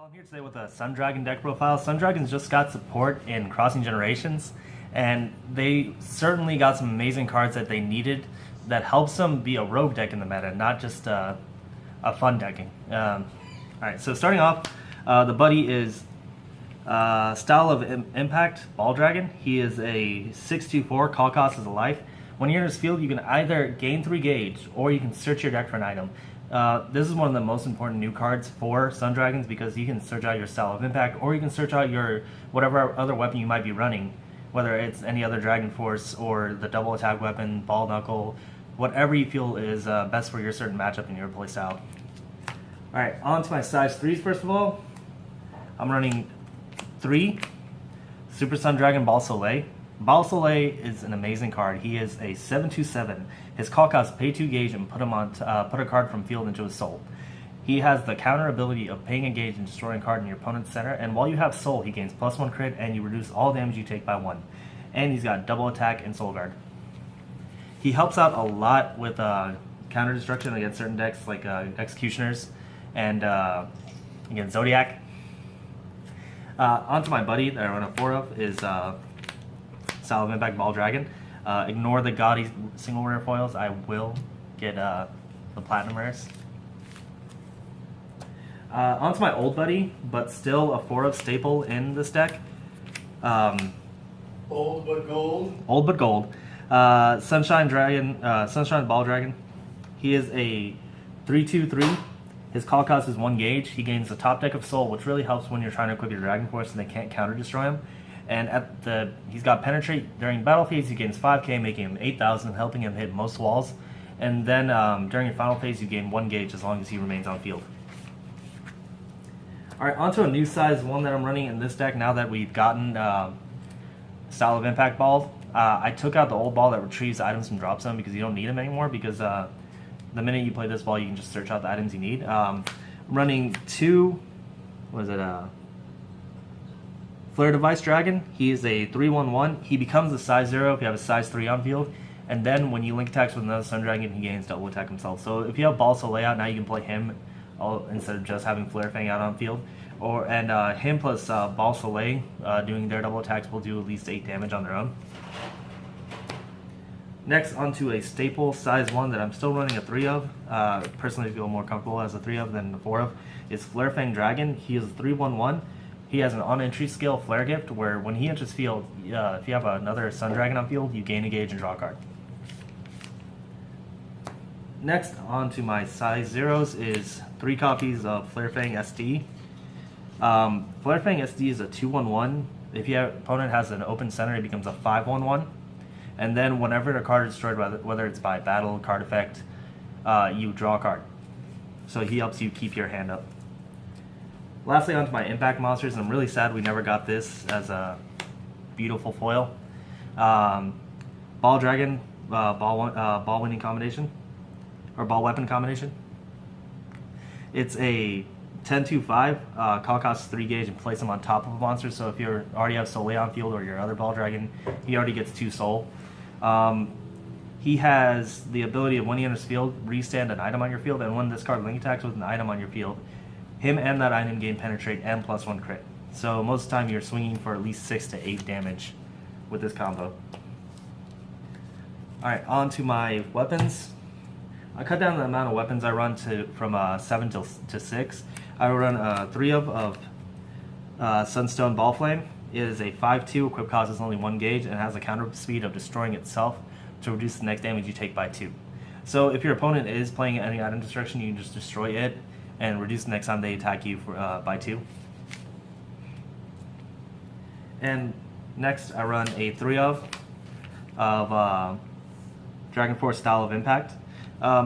I'm here today with a Sun Dragon deck profile. Sun Dragon's just got support in Crossing Generations, and they certainly got some amazing cards that they needed that helps them be a rogue deck in the meta, not just a fun decking. Alright, so starting off, the buddy is Style of Impact, Ball Dragon. He is a 6/2/4, call cost is a life. When you're in his field, you can either gain 3 gauge, or you can search your deck for an item. This is one of the most important new cards for Sun Dragons because you can search out your Style of Impact, or you can search out your whatever other weapon you might be running, whether it's any other Dragon Force or the double attack weapon, Ball Knuckle, whatever you feel is best for your certain matchup in your playstyle. Alright, on to my size 3s first of all. I'm running 3 Super Sun Dragon Ball Soleil. Ball Soleil is an amazing card. He is a 7/2/7. His call cost, pay 2 gauge and put him on put a card from field into his soul. He has the counter ability of paying a gauge and destroying a card in your opponent's center, and while you have soul, he gains +1 crit and you reduce all damage you take by 1. And he's got double attack and soul guard. He helps out a lot with counter destruction against certain decks like Executioners and against Zodiac. Onto my buddy that I run a 4 of is Style of Impact Ball Dragon. Ignore the gaudy single rare foils. I will get the platinum rares. Onto my old buddy, but still a 4 of staple in this deck. Old but gold. Old but gold. Sunshine Dragon, Sunshine Ball Dragon. He is a 3/2/3. His call cost is 1 gauge. He gains the top deck of Soul, which really helps when you're trying to equip your Dragon Force and they can't counter destroy him. And he's got Penetrate. During battle phase, he gains 5k, making him 8,000, helping him hit most walls. And then during your final phase, you gain 1 gauge as long as he remains on field. Alright, onto a new size 1 that I'm running in this deck now that we've gotten Style of Impact Ball. I took out the old ball that retrieves items from drop zone because you don't need them anymore, because the minute you play this ball, you can just search out the items you need. I'm running 2, Flare Device Dragon. He is a 3/1/1. He becomes a size 0 if you have a size 3 on field, and then when you link attacks with another Sun Dragon, he gains double attack himself. So if you have Ball Soleil out, now you can play him instead of just having Flare Fang out on field. Him plus Ball Soleil doing their double attacks will do at least 8 damage on their own. Next, onto a staple size 1 that I'm still running a 3 of. Personally feel more comfortable as a 3 of than a 4 of. Is Flare Fang Dragon. He is a 3/1/1. He has an on-entry skill, Flare Gift, where when he enters field, if you have another Sun Dragon on field, you gain a gauge and draw a card. Next, onto my size 0s is 3 copies of Flare Fang SD. Flare Fang SD is a 2/1/1. If your opponent has an open center, it becomes a 5/1/1. And then whenever a card is destroyed, whether it's by battle, card effect, you draw a card. So he helps you keep your hand up. Lastly, onto my impact monsters, and I'm really sad we never got this as a beautiful foil. Ball Dragon, ball winning combination, or ball weapon combination. It's a 10/2/5, call costs 3 gauge and place him on top of a monster. So if you already have Soleil on field or your other Ball Dragon, he already gets 2 soul. He has the ability of when he enters field, restand an item on your field, and when this card link attacks with an item on your field, him and that item gain Penetrate and +1 crit. So most of the time you're swinging for at least 6 to 8 damage with this combo. Alright, on to my weapons. I cut down the amount of weapons I run from 7 to 6. I run 3 of Sunstone Ball Flame. It is a 5/2, equip cost is only 1 gauge, and has a counter speed of destroying itself to reduce the next damage you take by 2. So if your opponent is playing any item destruction, you can just destroy it and reduce the next time they attack you by 2. And next I run a 3 of Dragon Force Style of Impact.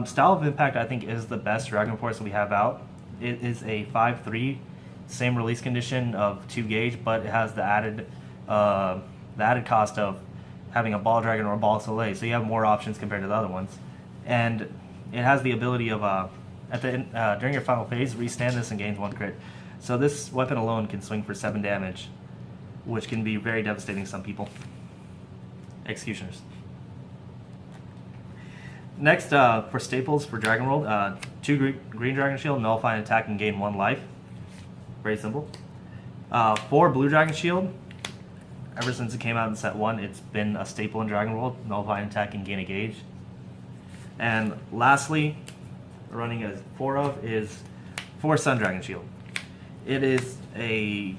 Style of Impact I think is the best Dragon Force we have out. It is a 5/3, same release condition of 2 gauge, but it has the added cost of having a Ball Dragon or a Ball Soleil, so you have more options compared to the other ones. And it has the ability of during your final phase, restand this and gains 1 crit. So this weapon alone can swing for 7 damage, which can be very devastating to some people. Executioners. Next, for staples for Dragon World, 2 Green Dragon Shield, nullify an attack and gain 1 life. Very simple. 4 Blue Dragon Shield. Ever since it came out in set 1, it's been a staple in Dragon World. Nullify an attack and gain a gauge. And lastly, running as 4 of is 4 Sun Dragon Shield. It is a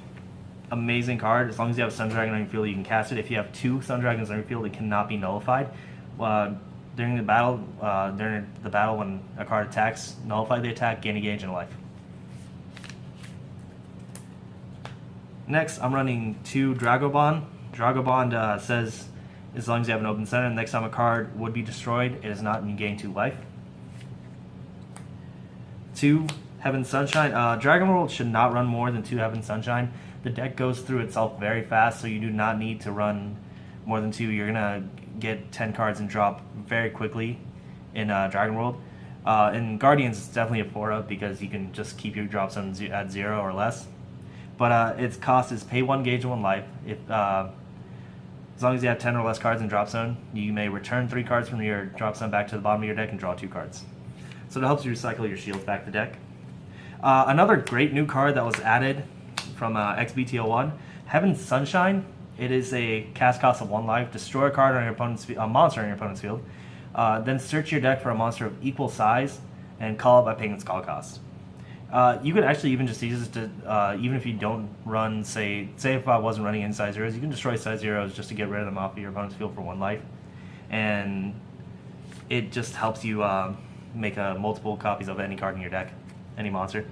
amazing card. As long as you have a Sun Dragon on your field, you can cast it. If you have 2 Sun Dragons on your field, it cannot be nullified. During the battle, when a card attacks, nullify the attack, gain a gauge and a life. Next, I'm running 2 Dragobond. Dragobond says, as long as you have an open center, next time a card would be destroyed, it is not, and you gain 2 life. 2 Heaven Sunshine. Dragon World should not run more than 2 Heaven Sunshine. The deck goes through itself very fast, so you do not need to run more than 2. You're gonna get 10 cards and drop very quickly in Dragon World. In Guardians, it's definitely a 4 of because you can just keep your drop zones at 0 or less. But its cost is pay 1 gauge, 1 life. As long as you have 10 or less cards in drop zone, you may return 3 cards from your drop zone back to the bottom of your deck and draw 2 cards. So it helps you recycle your shields back to deck. Another great new card that was added from XBTO1, Heaven Sunshine. It is a cast cost of 1 life. Destroy a card on your opponent's monster on your opponent's field. Then search your deck for a monster of equal size and call it by paying its call cost. You could actually even just use this to, even if you don't run, say if I wasn't running in size zeros, you can destroy size zeros just to get rid of them off of your opponent's field for 1 life. And it just helps you make multiple copies of any card in your deck, any monster.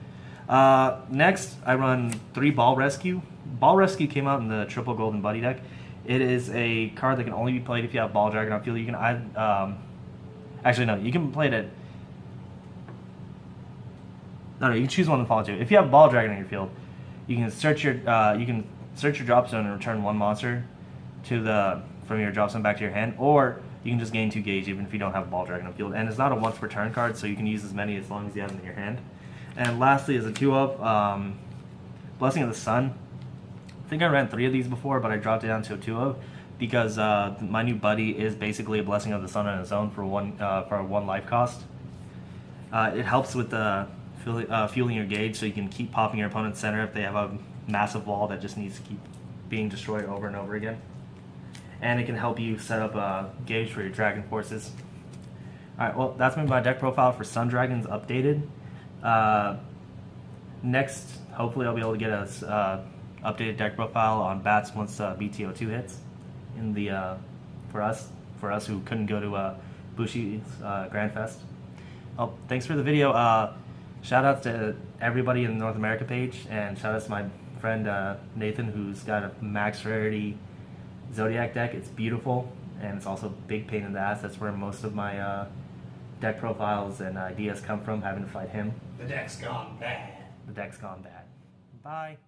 Next, I run 3 Ball Rescue. Ball Rescue came out in the triple Golden Buddy deck. It is a card that can only be played if you have Ball Dragon on field. You can actually no, you can play it at no, you can choose one to follow to. If you have Ball Dragon on your field, you can search your drop zone and return 1 monster from your drop zone back to your hand, or you can just gain 2 gauge even if you don't have Ball Dragon on field. And it's not a once per turn card, so you can use as many as long as you have them in your hand. And lastly, is a 2 of Blessing of the Sun. I think I ran 3 of these before, but I dropped it down to a 2 of because my new buddy is basically a Blessing of the Sun on his own for 1 life cost. It helps with fueling your gauge, so you can keep popping your opponent's center if they have a massive wall that just needs to keep being destroyed over and over again. And it can help you set up a gauge for your Dragon Forces. Alright, well, that's been my deck profile for Sun Dragons updated. Next, hopefully I'll be able to get a updated deck profile on Bats once BTO2 hits in the for us who couldn't go to Bushi's Grand Fest. Oh, thanks for the video. Shout out to everybody in the North America page, and shout out to my friend Nathan, who's got a max rarity Zodiac deck. It's beautiful, and it's also a big pain in the ass. That's where most of my deck profiles and ideas come from, having to fight him. The deck's gone bad. The deck's gone bad. Bye.